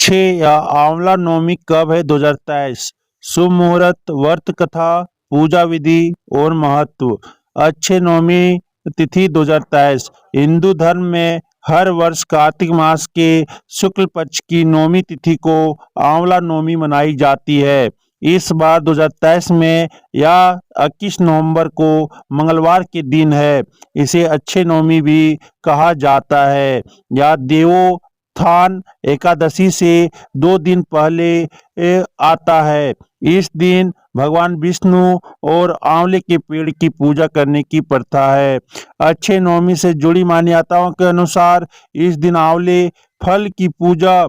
अच्छे या आंवला नवमी कब है 2023। शुभ मुहूर्त, व्रत कथा, पूजा विधि और महत्व। अच्छे नवमी तिथि 2023 हिंदू धर्म में हर वर्ष कार्तिक मास के शुक्ल पक्ष की नवमी तिथि को आंवला नवमी मनाई जाती है। इस बार 2023 में यह 21 नवंबर को मंगलवार के दिन है। इसे अच्छे नवमी भी कहा जाता है। यह देवोत्थान एकादशी से 2 दिन पहले आता है। इस दिन भगवान विष्णु और आंवले के पेड़ की पूजा करने की प्रथा है। अच्छे नवमी से जुड़ी मान्यताओं के अनुसार इस दिन आंवले फल की पूजा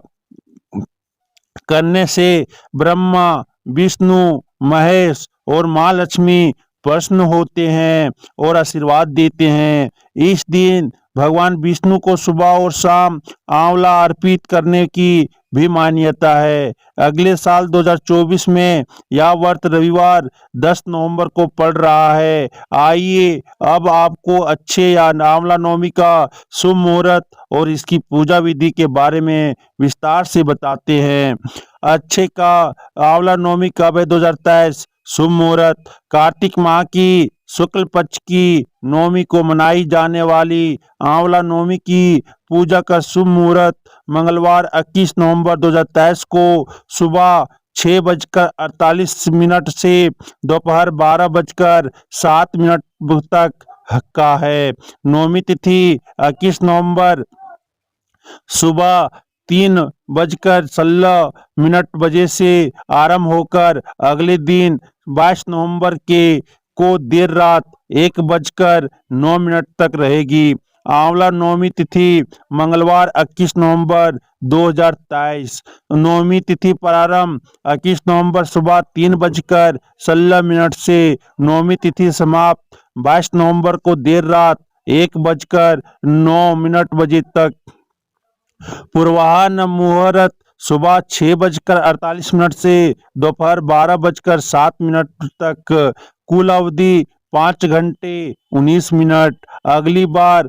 करने से ब्रह्मा, विष्णु, महेश और माँ लक्ष्मी प्रसन्न होते हैं और आशीर्वाद देते हैं। इस दिन भगवान विष्णु को सुबह और शाम आंवला अर्पित करने की भी मान्यता है। अगले साल 2024 में यह व्रत रविवार 10 नवंबर को पड़ रहा है। आइए अब आपको अच्छे या आंवला नवमी का शुभ मुहूर्त और इसकी पूजा विधि के बारे में विस्तार से बताते हैं। अच्छे का आंवला नवमी कब है 2023। शुभ मुहूर्त, कार्तिक माह की शुक्ल पक्ष की नवमी को मनाई जाने वाली आंवला नवमी की पूजा का शुभ मुहूर्त मंगलवार 21 नवंबर 2023 को सुबह 6:48 से दोपहर 12:07 तक का है। नवमी तिथि 21 नवंबर सुबह 3:16 बजे से आरंभ होकर अगले दिन 22 नवंबर को देर रात 1:09 तक रहेगी। आंवला नवमी तिथि मंगलवार 21 नवंबर 2023। नवमी तिथि प्रारंभ 21 नवंबर सुबह 3:16 से। नवमी तिथि समाप्त 22 नवंबर को देर रात 1:09 बजे तक। पूर्वाह्न मुहूर्त सुबह 6:48 से दोपहर 12:07 तक। कुल अवधि 5 घंटे 19 मिनट। अगली बार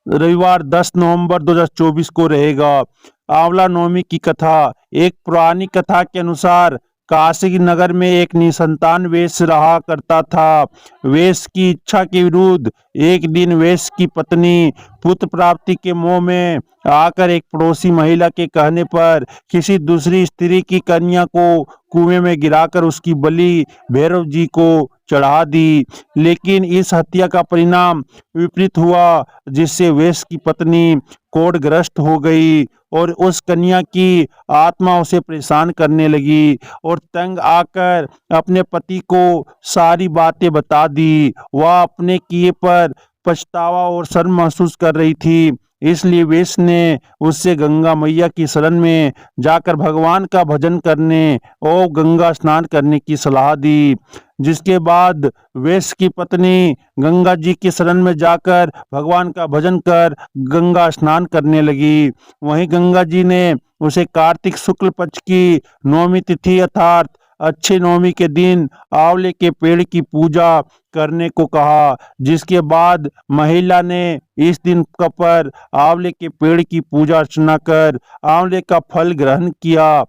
रविवार 10 नवंबर 2024 को रहेगा। आंवला नवमी की कथा। एक पौराणिक कथा के अनुसार काशी नगर में एक निसंतान वैश्य रहा करता था। वैश्य की इच्छा के विरुद्ध एक दिन वैश्य की पत्नी पुत्र प्राप्ति के मोह में आकर एक पड़ोसी महिला के कहने पर किसी दूसरी स्त्री की कन्या को कुएं में गिराकर उसकी बलि भैरव जी को चढ़ा दी। लेकिन इस हत्या का परिणाम विपरीत हुआ, जिससे वैश्य की पत्नी कोढ़ग्रस्त हो गई और उस कन्या की आत्मा उसे परेशान करने लगी और तंग आकर अपने पति को सारी बातें बता दी। वह अपने किए पर पछतावा और शर्म महसूस कर रही थी, इसलिए वैश्य ने उससे गंगा मैया की शरण में जाकर भगवान का भजन करने और गंगा स्नान करने की सलाह दी। जिसके बाद वैश्य की पत्नी गंगा जी की शरण में जाकर भगवान का भजन कर गंगा स्नान करने लगी। वहीं गंगा जी ने उसे कार्तिक शुक्ल पक्ष की नवमी तिथि अर्थात अच्छे नवमी के दिन आंवले के पेड़ की पूजा करने को कहा। जिसके बाद महिला ने इस दिन पर आंवले के पेड़ की पूजा अर्चना कर आंवले का फल ग्रहण किया,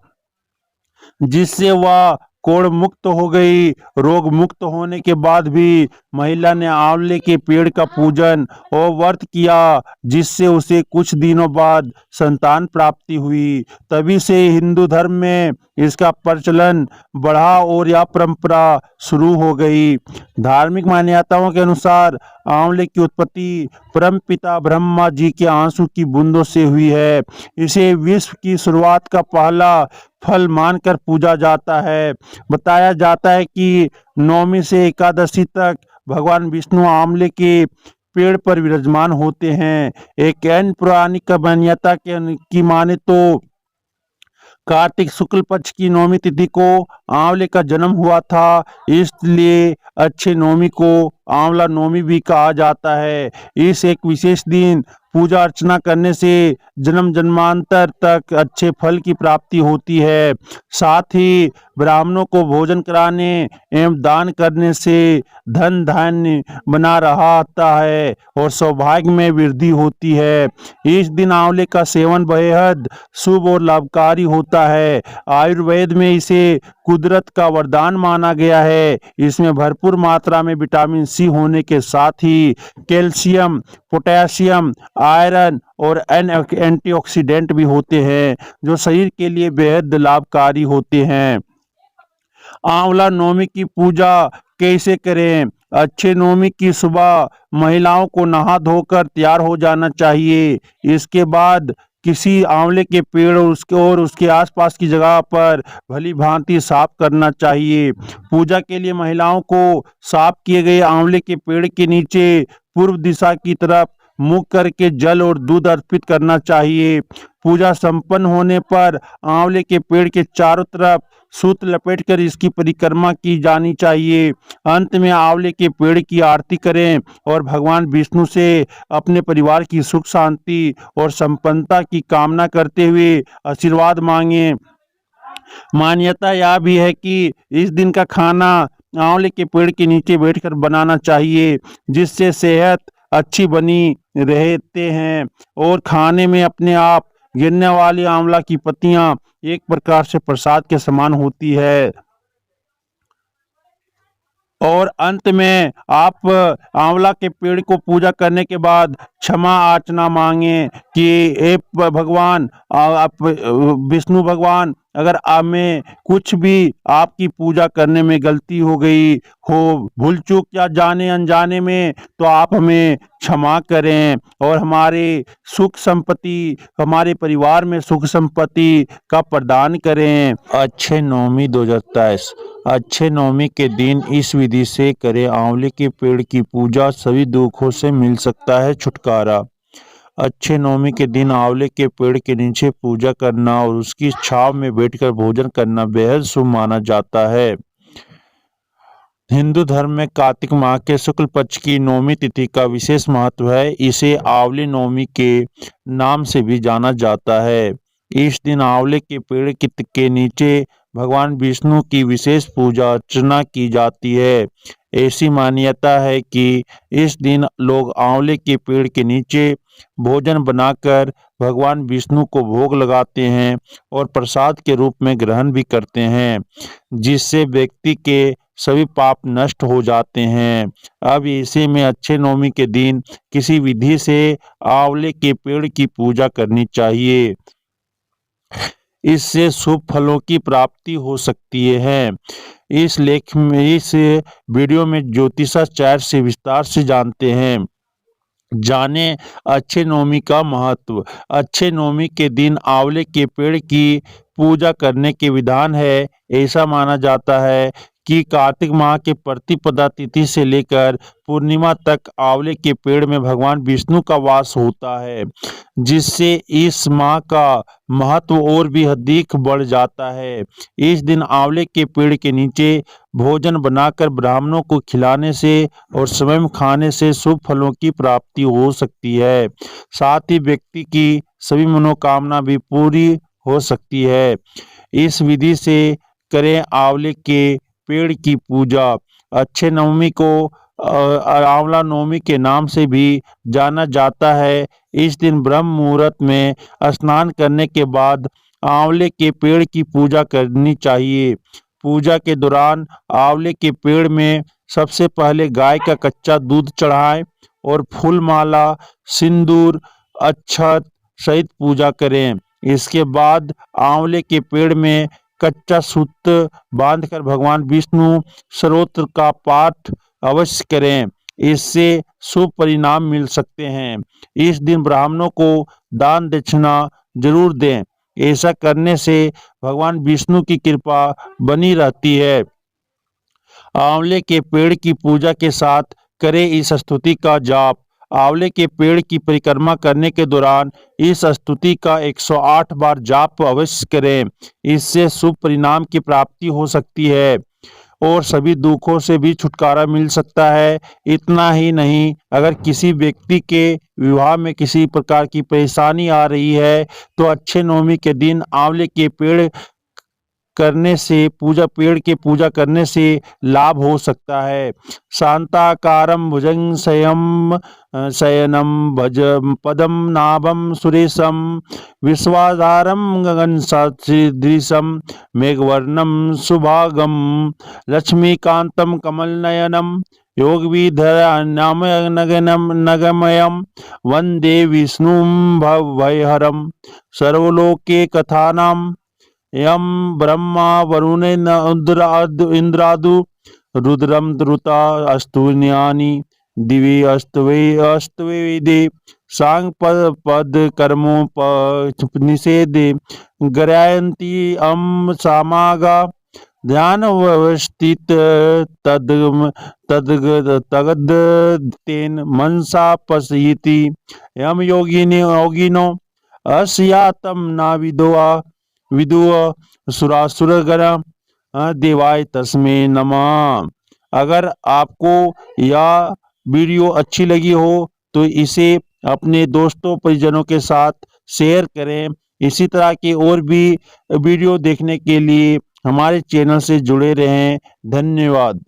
जिससे वह कोढ़ मुक्त हो गई। रोग मुक्त होने के बाद भी महिला ने आंवले के पेड़ का पूजन और व्रत किया, जिससे उसे कुछ दिनों बाद संतान प्राप्ति हुई। तभी से हिंदू धर्म में इसका प्रचलन बढ़ा और यह परंपरा शुरू हो गई। धार्मिक मान्यताओं के अनुसार आंवले की उत्पत्ति परमपिता ब्रह्मा जी के आंसू की बूंदों से हुई है। इसे विश्व की शुरुआत का पहला फल मानकर पूजा जाता है। बताया जाता है कि नवमी से एकादशी तक भगवान विष्णु आंवले के पेड़ पर विराजमान होते हैं। एक अन्य पौराणिक मान्यता की माने तो कार्तिक शुक्ल पक्ष की नवमी तिथि को आंवले का जन्म हुआ था, इसलिए अच्छे नवमी को आंवला नवमी भी कहा जाता है। इस एक विशेष दिन पूजा अर्चना करने से जन्म जन्मांतर तक अच्छे फल की प्राप्ति होती है। साथ ही ब्राह्मणों को भोजन कराने एवं दान करने से धन धान्य बना रहता है और सौभाग्य में वृद्धि होती है। इस दिन आंवले का सेवन बेहद शुभ और लाभकारी होता है। आयुर्वेद में इसे कुदरत का वरदान माना गया है। इसमें भरपूर मात्रा में विटामिन सी होने के साथ ही कैल्शियम, पोटेशियम, आयरन और एंटीऑक्सीडेंट भी होते हैं जो शरीर के लिए बेहद लाभकारी होते हैं। आंवला नवमी की पूजा कैसे करें? अच्छे नवमी की सुबह महिलाओं को नहा धोकर तैयार हो जाना चाहिए। इसके बाद किसी आंवले के पेड़ और उसके आसपास की जगह पर भली भांति साफ करना चाहिए। पूजा के लिए महिलाओं को साफ किए गए आंवले के पेड़ के नीचे पूर्व दिशा की तरफ मुख करके जल और दूध अर्पित करना चाहिए। पूजा संपन्न होने पर आंवले के पेड़ के चारों तरफ सूत लपेटकर इसकी परिक्रमा की जानी चाहिए। अंत में आंवले के पेड़ की आरती करें और भगवान विष्णु से अपने परिवार की सुख शांति और संपन्नता की कामना करते हुए आशीर्वाद मांगें। मान्यता यह भी है कि इस दिन का खाना आंवले के पेड़ के नीचे बैठकर बनाना चाहिए, जिससे सेहत अच्छी बनी रहते हैं और खाने में अपने आप गिरने वाली आंवला की पत्तियां एक प्रकार से प्रसाद के समान होती है। और अंत में आप आंवला के पेड़ को पूजा करने के बाद क्षमा याचना मांगे कि हे भगवान, आप विष्णु भगवान, अगर आप में कुछ भी आपकी पूजा करने में गलती हो गई हो, भूल चूक या जाने अनजाने में, तो आप हमें क्षमा करें और हमारे सुख संपत्ति, हमारे परिवार में सुख संपत्ति का प्रदान करें। अच्छे नवमी 2023 अच्छे नवमी के दिन इस विधि से करें आंवले के पेड़ की पूजा, सभी दुखों से मिल सकता है छुटकारा। अच्छे नवमी के दिन आंवले के पेड़ के नीचे पूजा करना और उसकी छांव में बैठकर भोजन करना बेहद शुभ माना जाता है। हिंदू धर्म में कार्तिक माह के शुक्ल पक्ष की नवमी तिथि का विशेष महत्व है। इसे आंवले नवमी के नाम से भी जाना जाता है। इस दिन आंवले के पेड़ के नीचे भगवान विष्णु की विशेष पूजा अर्चना की जाती है। ऐसी मान्यता है कि इस दिन लोग आंवले के पेड़ के नीचे भोजन बनाकर भगवान विष्णु को भोग लगाते हैं और प्रसाद के रूप में ग्रहण भी करते हैं, जिससे व्यक्ति के सभी पाप नष्ट हो जाते हैं। अब ऐसे में अच्छे नवमी के दिन किसी विधि से आंवले के पेड़ की पूजा करनी चाहिए। इससे शुभ फलों की प्राप्ति हो सकती है। इस वीडियो में ज्योतिषाचार्य से विस्तार से जानते हैं। जाने अच्छे नवमी का महत्व। अच्छे नवमी के दिन आंवले के पेड़ की पूजा करने के विधान है। ऐसा माना जाता है कि कार्तिक माह के प्रतिपदा तिथि से लेकर पूर्णिमा तक आंवले के पेड़ में भगवान विष्णु का वास होता है, जिससे इस माह का महत्व और भी अधिक बढ़ जाता है। इस दिन आंवले के पेड़ के नीचे भोजन बनाकर ब्राह्मणों को खिलाने से और स्वयं खाने से शुभ फलों की प्राप्ति हो सकती है। साथ ही व्यक्ति की सभी मनोकामना भी पूरी हो सकती है। इस विधि से करें आंवले के पेड़ की पूजा। अच्छे नवमी को आंवला नवमी के नाम से भी जाना जाता है। इस दिन ब्रह्म मुहूर्त में स्नान करने के बाद आंवले के पेड़ की पूजा करनी चाहिए। पूजा के दौरान आंवले के पेड़ में सबसे पहले गाय का कच्चा दूध चढ़ाएं और फूल माला, सिंदूर, अक्षत सहित पूजा करें। इसके बाद आंवले के पेड़ में कच्चा सूत्र बांधकर भगवान विष्णु स्तोत्र का पाठ अवश्य करें। इससे शुभ परिणाम मिल सकते हैं। इस दिन ब्राह्मणों को दान दक्षिणा जरूर दें। ऐसा करने से भगवान विष्णु की कृपा बनी रहती है। आंवले के पेड़ की पूजा के साथ करें इस स्तुति का जाप। आंवले के पेड़ की परिक्रमा करने के दौरान इस स्तुति का 108 बार जाप अवश्य करें। इससे शुभ परिणाम की प्राप्ति हो सकती है। और सभी दुखों से भी छुटकारा मिल सकता है। इतना ही नहीं, अगर किसी व्यक्ति के विवाह में किसी प्रकार की परेशानी आ रही है तो अच्छे नवमी के दिन आंवले के पेड़ के पूजा करने से लाभ हो सकता है। शांताकारं भुजंगशयं शयनं भज पदम नाभं सुरेशं विश्वाधारं गगनसदृशं मेघवर्णं शुभांगं लक्ष्मीकान्तं कमलनयनं योगविधर्मनगमयं वन्दे विष्णुं भवभयहरं सर्वलोके कथानां यम ब्रह्मा इंद्रादु रुद्रम द्रुता अस्तुन्यानि दिवी अस्तवे सांग पद कर्मो निषेधे ग्रयन्ति सामागा ध्यान व्यवस्थित तद तगद तेन मनसा पश्यति यम योगिनो अस्यातम ना विदुआ सुरासुरगण देवाय तस्मै नमः। अगर आपको यह वीडियो अच्छी लगी हो तो इसे अपने दोस्तों परिजनों के साथ शेयर करें। इसी तरह के और भी वीडियो देखने के लिए हमारे चैनल से जुड़े रहें। धन्यवाद।